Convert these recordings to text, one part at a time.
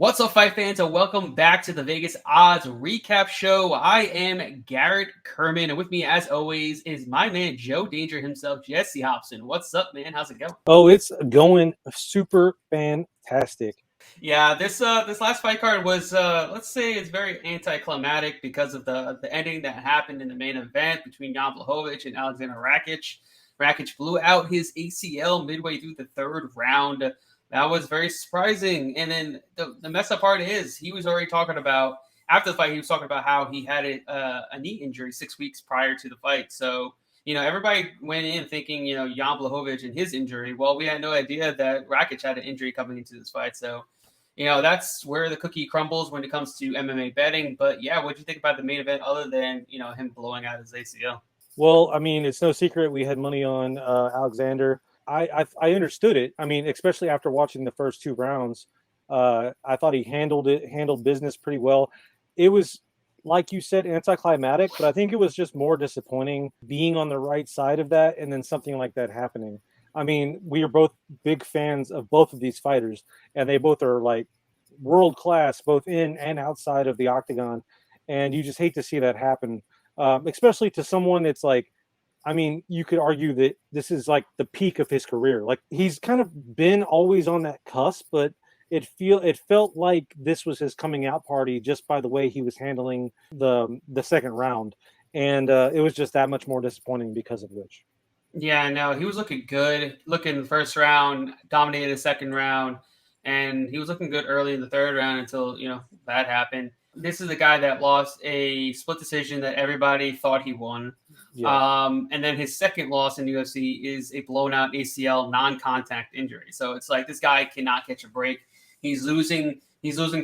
What's up, fight fans, and welcome back to the Vegas Odds Recap Show. I am Garrett Kerman, and with me, as always, is my man Joe Danger himself, Jessie Hobson. What's up, man? How's it going? Oh, it's going super fantastic. Yeah, this last fight card was let's say it's very anticlimactic because of the ending that happened in the main event between Jan Blachowicz and Alexander Rakic. Rakic blew out his ACL midway through the third round. That was very surprising. And then the messed up part is he was already talking about, after the fight, he was talking about how he had a knee injury 6 weeks prior to the fight. So, everybody went in thinking, Jan Blachowicz and his injury. Well, we had no idea that Rakic had an injury coming into this fight. So, that's where the cookie crumbles when it comes to MMA betting. But yeah, what do you think about the main event other than, him blowing out his ACL? Well, I mean, it's no secret we had money on Alexander. I understood it. I mean, especially after watching the first two rounds, I thought he handled business pretty well. It was, like you said, anticlimactic, but I think it was just more disappointing being on the right side of that and then something like that happening. I mean, we are both big fans of both of these fighters, and they both are like world class, both in and outside of the octagon. And you just hate to see that happen, especially to someone that's like, I mean, you could argue that this is like the peak of his career. Like he's kind of been always on that cusp, but it felt like this was his coming out party just by the way he was handling the second round, and it was just that much more disappointing because of which. Yeah, no, he was looking good. Looking the first round, dominated the second round, and he was looking good early in the third round until that happened. This is a guy that lost a split decision that everybody thought he won. Yeah. And then his second loss in UFC is a blown out ACL non-contact injury. So it's like this guy cannot catch a break. He's losing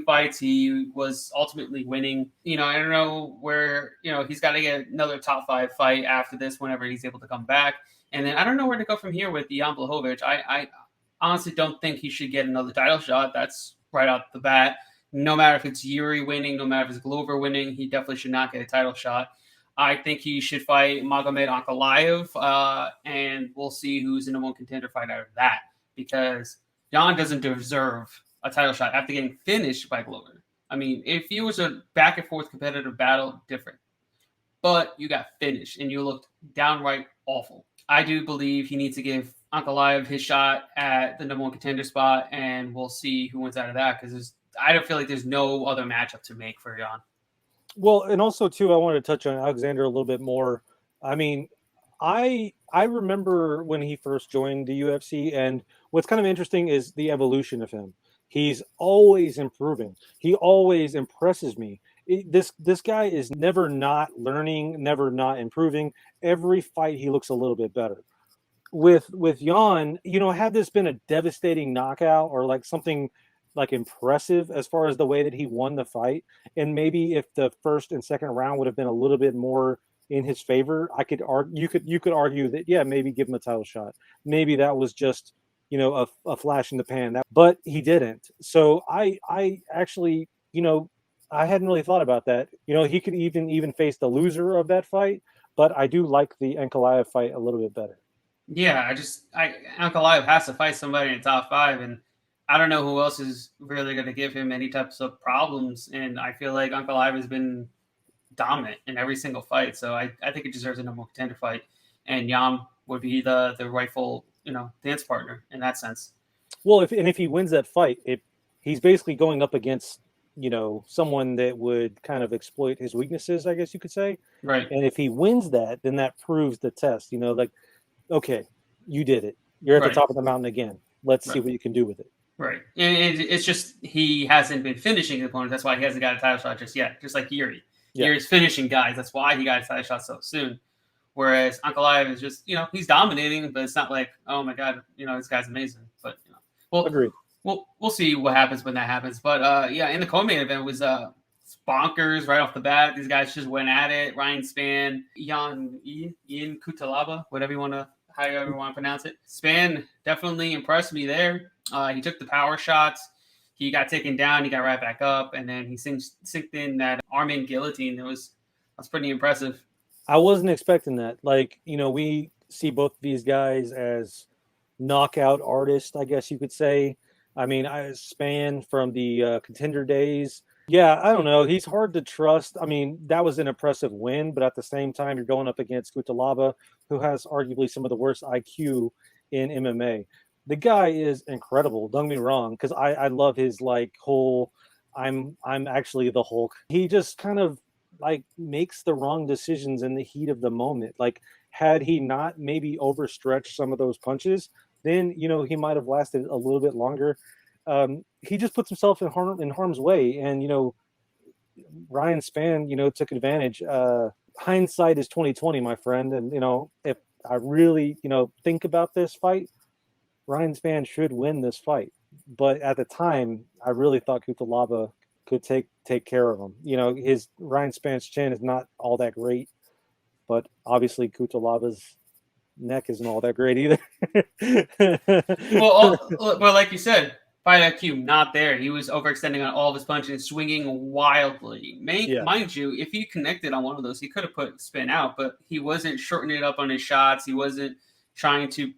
fights. He was ultimately winning. I don't know where, he's got to get another top 5 fight after this whenever he's able to come back. And then I don't know where to go from here with Jan Blachowicz. I honestly don't think he should get another title shot. That's right off the bat. No matter if it's Yuri winning, no matter if it's Glover winning, he definitely should not get a title shot. I think he should fight Magomed Ankalaev, and we'll see who's the number one contender fight out of that, because Jan doesn't deserve a title shot after getting finished by Glover. I mean, if it was a back and forth competitive battle, different. But you got finished, and you looked downright awful. I do believe he needs to give Ankalaev his shot at the number one contender spot, and we'll see who wins out of that, because I don't feel like there's no other matchup to make for Jan. Well, and also too, I wanted to touch on Alexander a little bit more. I mean, I remember when he first joined the UFC, and what's kind of interesting is the evolution of him. He's always improving. He always impresses me. This guy is never not learning, never not improving. Every fight he looks a little bit better. With Jan, had this been a devastating knockout or like something like impressive as far as the way that he won the fight, and maybe if the first and second round would have been a little bit more in his favor, you could argue that maybe give him a title shot. Maybe that was just a flash in the pan, but he didn't. So I actually I hadn't really thought about that. He could even face the loser of that fight, but I do like the Ankalaev fight a little bit better. Yeah, Ankalaev has to fight somebody in the top 5, and I don't know who else is really going to give him any types of problems. And I feel like Ankalaev has been dominant in every single fight. So I think it deserves a number one contender fight. And Jan would be the rightful, dance partner in that sense. Well, if he wins that fight, he's basically going up against, someone that would kind of exploit his weaknesses, I guess you could say. Right. And if he wins that, then that proves the test, like, okay, you did it. You're at the top of the mountain again. Let's see what you can do with it. Right. And it's just he hasn't been finishing his opponents. That's why he hasn't got a title shot just yet. Just like Yuri. Yeah. Yuri's finishing guys. That's why he got a title shot so soon. Whereas Ankalaev is just, he's dominating, but it's not like, oh my God, this guy's amazing. But, agreed. We'll see what happens when that happens. But, in the co-main event was bonkers right off the bat. These guys just went at it. Ryan Spann, Ian Kutalaba, however you want to pronounce it. Spann definitely impressed me there. He took the power shots. He got taken down. He got right back up, and then he synced in that arm-in guillotine. That's pretty impressive. I wasn't expecting that. Like, we see both of these guys as knockout artists, I guess you could say. I mean, I Span from the Contender days. Yeah, I don't know. He's hard to trust. I mean, that was an impressive win, but at the same time, you're going up against Kutalaba, who has arguably some of the worst IQ in MMA. The guy is incredible. Don't get me wrong, because I love his like whole I'm actually the Hulk. He just kind of like makes the wrong decisions in the heat of the moment. Like had he not maybe overstretched some of those punches, then he might have lasted a little bit longer. He just puts himself in harm's way, and Ryan Spann took advantage. Hindsight is 2020, my friend, and if I really think about this fight, Ryan Spann should win this fight. But at the time, I really thought Kutalaba could take care of him. His Ryan Spann's chin is not all that great, but obviously Kutalaba's neck isn't all that great either. Well, like you said, fight IQ not there. He was overextending on all of his punches, swinging wildly. Mind you, if he connected on one of those, he could have put Spin out, but he wasn't shortening it up on his shots. He wasn't trying to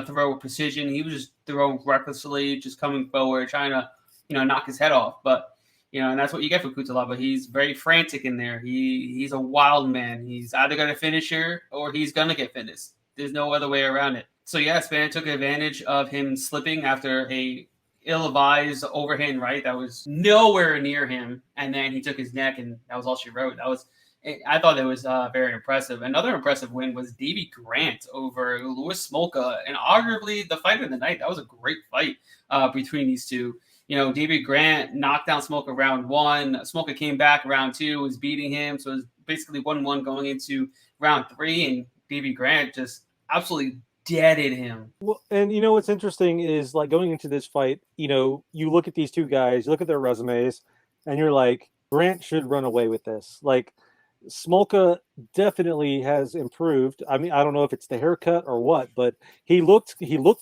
throw with precision. He was just throwing recklessly, just coming forward, trying to knock his head off. But and that's what you get for Kutalaba. He's very frantic in there. He's a wild man. He's either going to finish here or he's going to get finished. There's no other way around it. So yeah, Spann took advantage of him slipping after a ill-advised overhand right that was nowhere near him, and then he took his neck, and that was all she wrote. I thought that was very impressive. Another impressive win was Davey Grant over Louis Smolka, and arguably the fight of the night. That was a great fight between these two. Davey Grant knocked down Smolka round 1. Smolka came back round 2, was beating him, so it was basically 1-1 going into round 3, and Davey Grant just absolutely deaded him. Well, and what's interesting is like going into this fight, you look at these two guys, you look at their resumes, and you're like, Grant should run away with this. Like Smolka definitely has improved. I mean, I don't know if it's the haircut or what, but he looked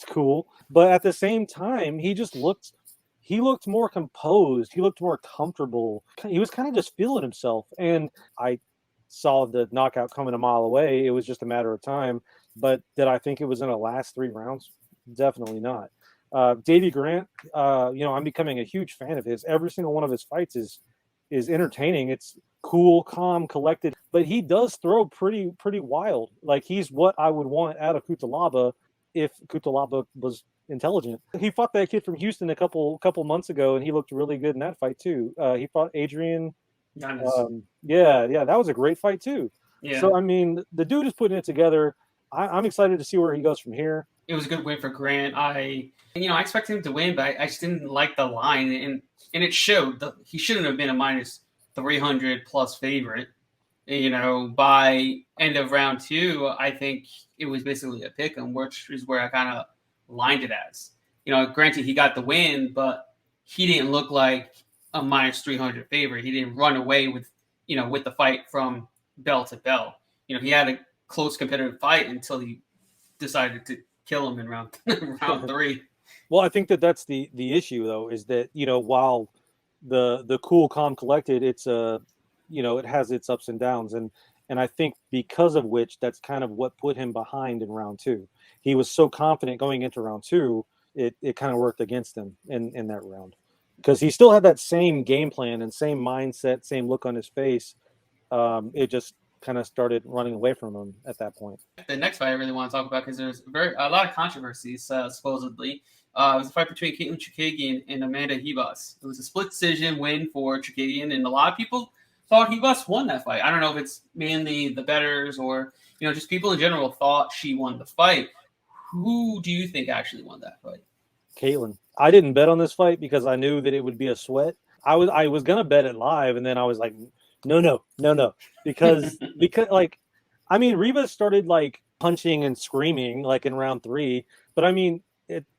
cool. But at the same time, he looked more composed. He looked more comfortable. He was kind of just feeling himself. And I saw the knockout coming a mile away. It was just a matter of time. But did I think it was in the last 3 rounds? Definitely not. Davey Grant, I'm becoming a huge fan of his. Every single one of his fights is entertaining. It's cool, calm, collected, but he does throw pretty wild. Like he's what I would want out of Kutalaba if Kutalaba was intelligent. He fought that kid from Houston a couple months ago, and he looked really good in that fight too. He fought Adrian. Yeah, that was a great fight too. Yeah. So I mean, the dude is putting it together. I'm excited to see where he goes from here. It was a good win for Grant. I expected him to win, but I just didn't like the line, and it showed. He shouldn't have been a minus 300 plus favorite. By end of round 2, I think it was basically a pick 'em, which is where I kind of lined it as. Granted, he got the win, but he didn't look like a minus 300 favorite. He didn't run away with the fight from bell to bell. He had a close competitive fight until he decided to kill him in round 3. Well, I think that's the issue though, is that while the cool, calm, collected, it's it has its ups and downs, and I think because of which that's kind of what put him behind in round 2. He was so confident going into round 2, it kind of worked against him in that round, because he still had that same game plan and same mindset, same look on his face. It just kind of started running away from him at that point. The next fight I really want to talk about, because there's a lot of controversies supposedly. It was a fight between Caitlyn and Amanda Hebass. It was a split decision win for Chookagian, and a lot of people thought Hebass won that fight. I don't know if it's mainly the bettors or just people in general thought she won the fight. Who do you think actually won that fight? Caitlyn. I didn't bet on this fight because I knew that it would be a sweat. I was gonna bet it live, and then I was like, no, because like, I mean, Reva started like punching and screaming like in round 3, but I mean,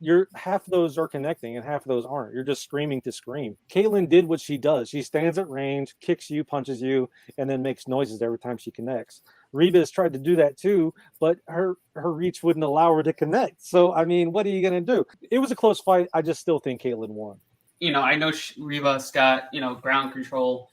you're half of those are connecting and half of those aren't. You're just screaming to scream. Caitlyn did what she does. She stands at range, kicks you, punches you, and then makes noises every time she connects. Reva has tried to do that too, but her reach wouldn't allow her to connect. So, I mean, what are you going to do? It was a close fight. I just still think Caitlyn won. I know Reva's got, ground control,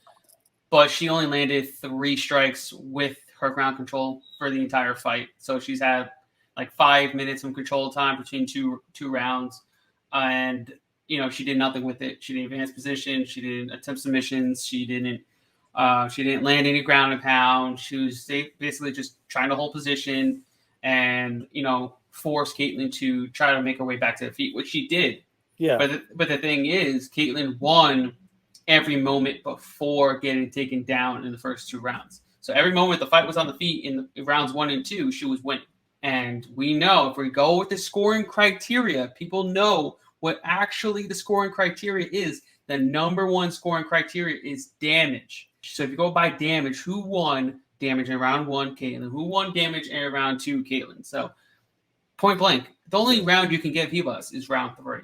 but she only landed 3 strikes with her ground control for the entire fight. So she's had like 5 minutes of control time between two rounds. And she did nothing with it. She didn't advance position. She didn't attempt submissions. She didn't land any ground and pound. She was basically just trying to hold position and, force Caitlyn to try to make her way back to the feet, which she did. Yeah. But the thing is, Caitlyn won every moment before getting taken down in the first 2 rounds. So every moment the fight was on the feet in rounds 1 and 2, she was winning. And we know if we go with the scoring criteria, people know what actually the scoring criteria is. The number 1 scoring criteria is damage. So if you go by damage, who won damage in round 1? Caitlyn. Who won damage in round 2? Caitlyn. So point blank, the only round you can give Hebass is round 3.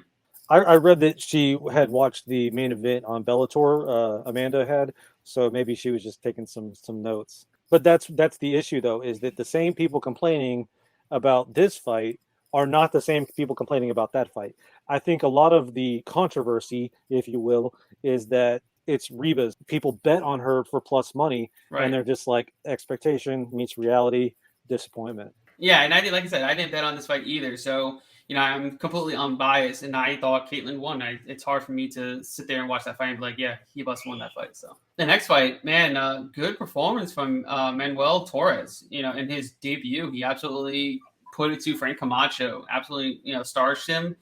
I read that she had watched the main event on Bellator. Amanda had, so maybe she was just taking some notes. But that's the issue, though, is that the same people complaining about this fight are not the same people complaining about that fight. I think a lot of the controversy, if you will, is that it's Reba's. People bet on her for plus money, right, and they're just like, expectation meets reality, disappointment. Yeah, and like I said, I didn't bet on this fight either. So, I'm completely unbiased, and I thought Caitlyn won. It's hard for me to sit there and watch that fight and be like, yeah, Hebass won that fight. So the next fight, man, good performance from Manuel Torres. In his debut, he absolutely put it to Frank Camacho. Absolutely, starched him.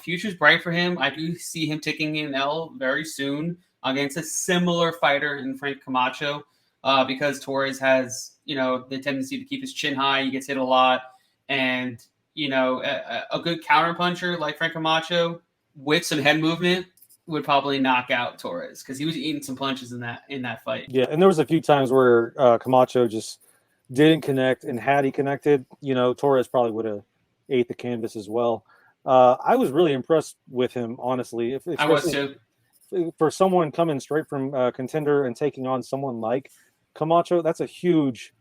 Future's bright for him. I do see him taking an L very soon against a similar fighter in Frank Camacho, because Torres has, the tendency to keep his chin high. He gets hit a lot, and a good counter puncher like Frank Camacho with some head movement would probably knock out Torres, because he was eating some punches in that fight. Yeah, and there was a few times where Camacho just didn't connect, and had he connected, Torres probably would have ate the canvas as well. I was really impressed with him, honestly. I was too. For someone coming straight from contender and taking on someone like Camacho, that's a huge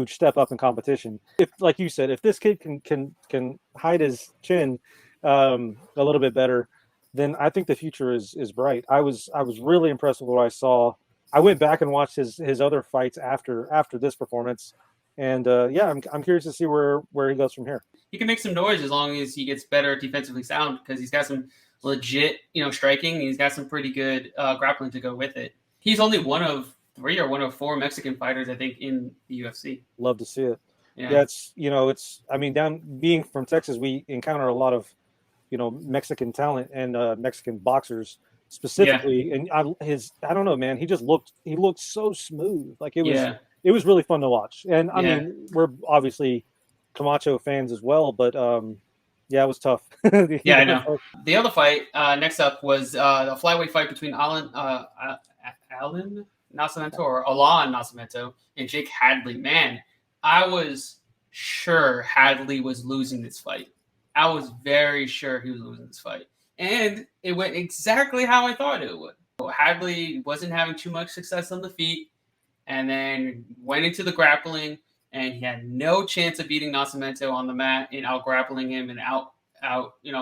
step up in competition. If, like you said, if this kid can hide his chin a little bit better, then I think the future is bright. I was really impressed with what I saw. I went back and watched his other fights after this performance, and I'm curious to see where he goes from here. He can make some noise as long as he gets better defensively sound, because he's got some legit, striking. He's got some pretty good grappling to go with it. He's only one of 3 or one of 4 Mexican fighters, I think, in the UFC. Love to see it. Yeah, down being from Texas, we encounter a lot of, Mexican talent and Mexican boxers specifically. Yeah. And I don't know, man, he looked so smooth. Like it was really fun to watch. And I mean, we're obviously Camacho fans as well, but it was tough. Yeah, I know. The other fight next up was the flyweight fight between Alan Nascimento and Jake Hadley. Man, I was sure Hadley was losing this fight. I was very sure he was losing this fight. And it went exactly how I thought it would. Hadley wasn't having too much success on the feet, and then went into the grappling, and he had no chance of beating Nascimento on the mat and out grappling him and out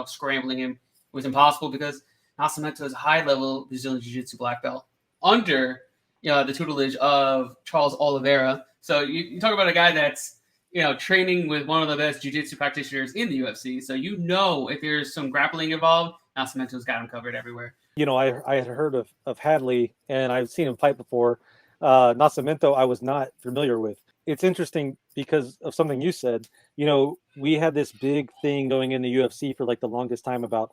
scrambling him. It was impossible because Nascimento is a high-level Brazilian Jiu-Jitsu black belt under the tutelage of Charles Oliveira. So you talk about a guy that's training with one of the best jiu-jitsu practitioners in the UFC. So if there's some grappling involved, Nascimento's got him covered everywhere. I had heard of Hadley, and I've seen him fight before. Nascimento I was not familiar with. It's interesting because of something you said. We had this big thing going in the UFC for like the longest time about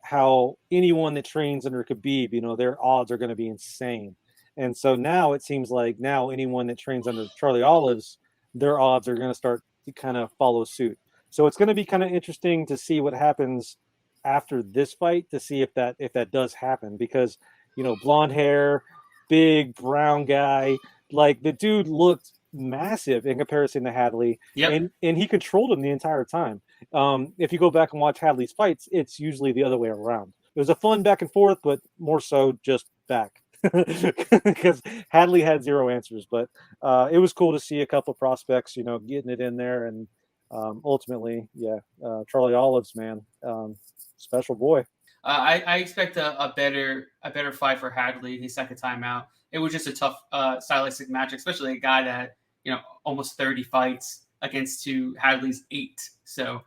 how anyone that trains under Khabib, their odds are going to be insane. And so now it seems like anyone that trains under Charlie Olives, their odds are going to start to kind of follow suit. So it's going to be kind of interesting to see what happens after this fight, to see if that does happen, because blonde hair, big brown guy, like the dude looked massive in comparison to Hadley. Yep. And he controlled him the entire time. If you go back and watch Hadley's fights, it's usually the other way around. It was a fun back and forth, but more so just back. Because Hadley had zero answers, but it was cool to see a couple of prospects, getting it in there, and ultimately, Charlie Olives, man, special boy. I expect a better fight for Hadley his second time out. It was just a tough stylistic match, especially a guy that almost 30 fights against to Hadley's 8. So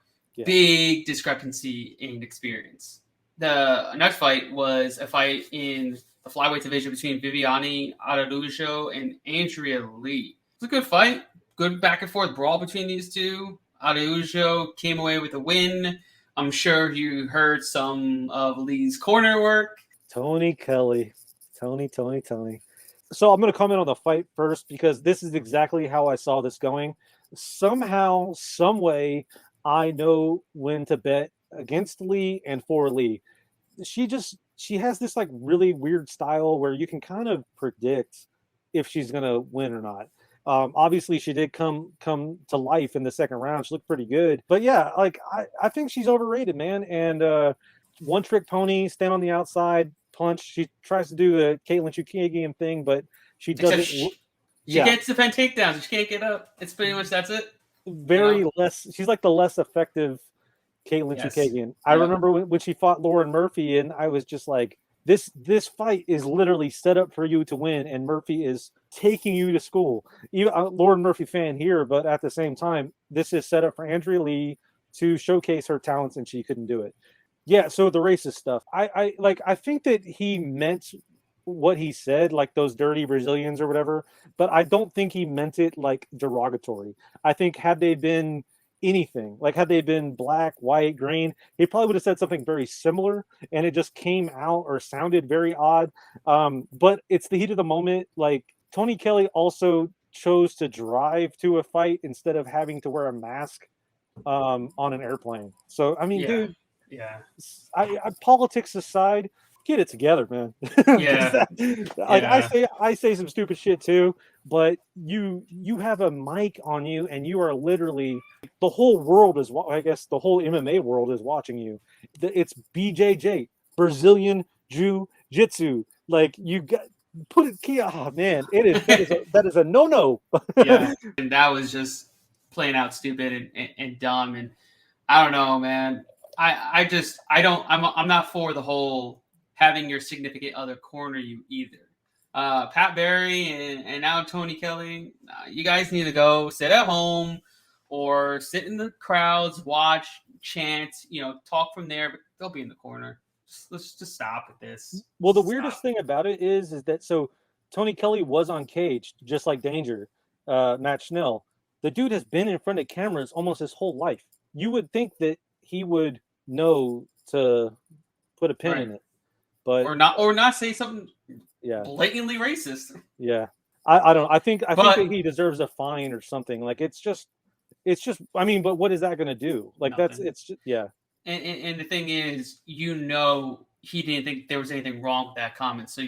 big discrepancy in experience. the next fight was a fight in the flyweight division between Viviane Araújo and Andrea Lee. It was a good fight, good back and forth brawl between these two. Araújo came away with a win. I'm sure you heard some of Lee's corner work. Tony Kelly. Tony. So I'm going to comment on the fight first because this is exactly how I saw this going. Somehow, some way, I know when to bet against Lee and for Lee. She has this like really weird style where you can kind of predict if she's going to win or not. Obviously, she did come to life in the second round. She looked pretty good. But yeah, like I think she's overrated, man. And one trick pony, stand on the outside, punch. She tries to do the Caitlyn Chukagian thing, but she doesn't. She gets defend takedowns. She can't get up. It's pretty much that's it. Less. She's like the less effective Caitlyn Chukagian. I remember when she fought Lauren Murphy, and I was just like, this fight is literally set up for you to win, and Murphy is taking you to school. Even Lauren Murphy fan here, but at the same time, this is set up for Andrea Lee to showcase her talents, and she couldn't do it. Yeah, so the racist stuff. I think that he meant what he said, like those dirty Brazilians or whatever, but I don't think he meant it like derogatory. I think had they been anything, like had they been black, white, green, he probably would have said something very similar, and it just came out or sounded very odd. But it's the heat of the moment. Like Tony Kelly also chose to drive to a fight instead of having to wear a mask on an airplane. So I mean, dude, I politics aside, get it together, man. Yeah. I say some stupid shit too, but you have a mic on you, and you are literally, the whole world is, I guess the whole MMA world is watching you. It's BJJ, Brazilian Jiu-Jitsu. Like you got put it. Oh man, that is a no. Yeah, and that was just plain out stupid and dumb. And I don't know, man. I'm not for the whole having your significant other corner you either. Pat Barry and now Tony Kelly, you guys need to go sit at home or sit in the crowds, watch, chant, talk from there, but they'll be in the corner. Let's just stop with this. Well, the weirdest thing about it is that so Tony Kelly was on Cage, just like Danger, Matt Schnell. The dude has been in front of cameras almost his whole life. You would think that he would know to put a pin in it. But or not say something blatantly racist. Yeah. I don't know. I think that he deserves a fine or something. Like it's just I mean, but what is that gonna do? Like nothing. It's just And the thing is, he didn't think there was anything wrong with that comment. So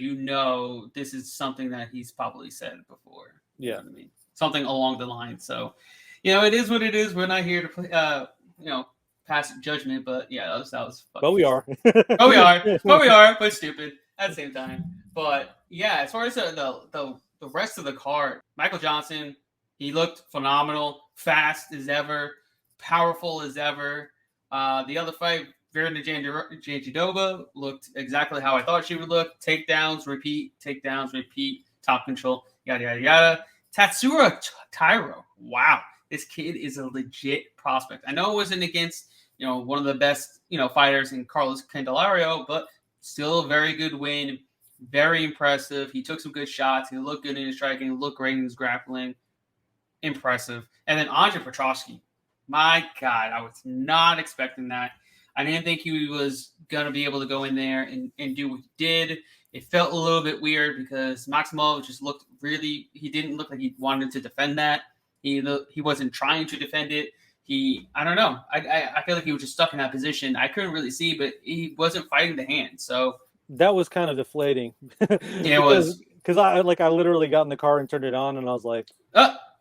this is something that he's probably said before. Yeah. You know what I mean? Something along the line. So, it is what it is. We're not here to play pass judgment, but yeah, that was fun. But we are. but stupid at the same time. But yeah, as far as the rest of the card, Michael Johnson, he looked phenomenal, fast as ever, powerful as ever. The other fight, Verna Jandiroba, looked exactly how I thought she would look. Takedowns, repeat, top control, yada yada yada. Tatsuro Tairo, wow, this kid is a legit prospect. I know it wasn't against one of the best fighters in Carlos Candelario, but still a very good win. Very impressive. He took some good shots. He looked good in his striking. He looked great in his grappling. Impressive. And then Andre Petrovsky. My God, I was not expecting that. I didn't think he was going to be able to go in there and do what he did. It felt a little bit weird because Maximov just he didn't look like he wanted to defend that. He wasn't trying to defend it. I don't know. I feel like he was just stuck in that position. I couldn't really see, but he wasn't fighting the hand. So that was kind of deflating. Yeah, it was. Because I literally got in the car and turned it on, and I was like,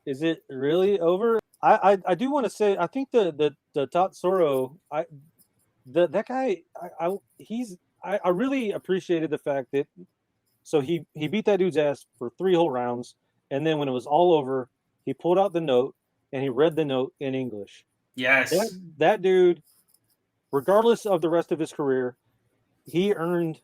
is it really over? I do want to say, I think the Tatsuro, that guy, I really appreciated the fact that, so he beat that dude's ass for 3 whole rounds, and then when it was all over, he pulled out the note and he read the note in English. Yes. That dude, regardless of the rest of his career, he earned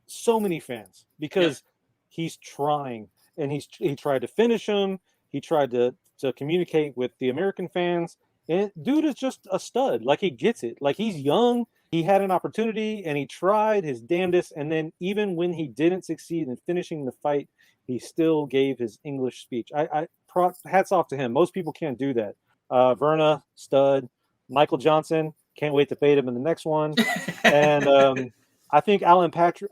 so many fans because he's trying, and he tried to finish him. He tried to communicate with the American fans, and dude is just a stud. Like he gets it. Like he's young. he had an opportunity and he tried his damnedest. And then even when he didn't succeed in finishing the fight, he still gave his English speech. Hats off to him. Most people can't do that. Verna, stud. Michael Johnson, can't wait to fade him in the next one. And I think Alan Patrick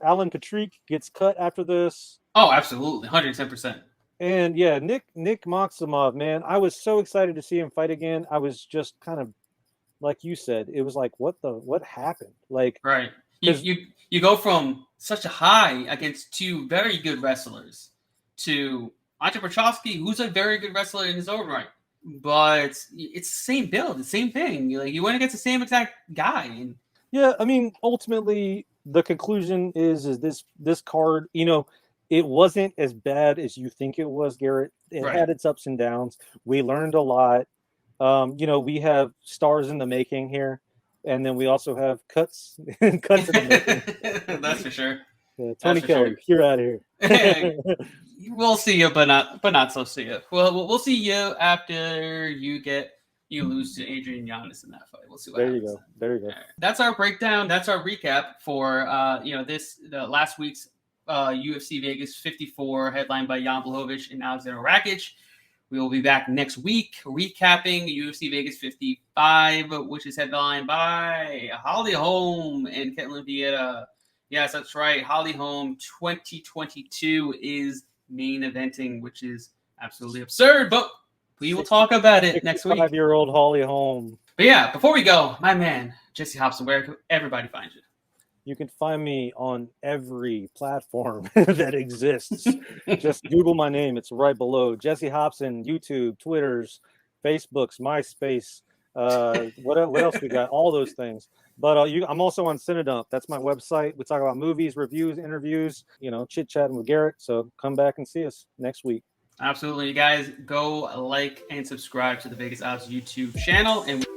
gets cut after this. Oh, absolutely. 110%. And yeah, Nick Maximov, man, I was so excited to see him fight again. I was just kind of, like you said, it was like, what happened? Like, right. You go from such a high against two very good wrestlers to Andre Petrovsky, who's a very good wrestler in his own right. But it's the same build, the same thing. Like, you went against the same exact guy. And yeah, I mean, ultimately, the conclusion is this card, you know, it wasn't as bad as you think it was, Garrett. It had its ups and downs. We learned a lot. You know, we have stars in the making here, and then we also have cuts in the making. That's for sure. Yeah, Tony Kelly, you're out of here. We'll see you, but not so see you. Well, we'll see you after you lose to Adrian Yannis in that fight. We'll see what happens. There you go. Right. That's our breakdown. That's our recap for the last week's UFC Vegas 54, headlined by Jan Blachowicz and Alexander Rakic. We will be back next week recapping UFC Vegas 55, which is headlined by Holly Holm and Caitlyn Vieira. Yes, that's right. Holly Holm 2022 is main eventing, which is absolutely absurd, but we will talk about it next week. 5-year-old Holly Holm. But yeah, before we go, my man, Jessie Hobson, where can everybody find you? You can find me on every platform that exists. Just Google my name. It's right below. Jessie Hobson, YouTube, Twitters, Facebooks, MySpace. What else we got? All those things. But I'm also on Cinedump. That's my website. We talk about movies, reviews, interviews, chit-chatting with Garrett. So come back and see us next week. Absolutely. You guys go like and subscribe to the Vegas Odds YouTube channel. And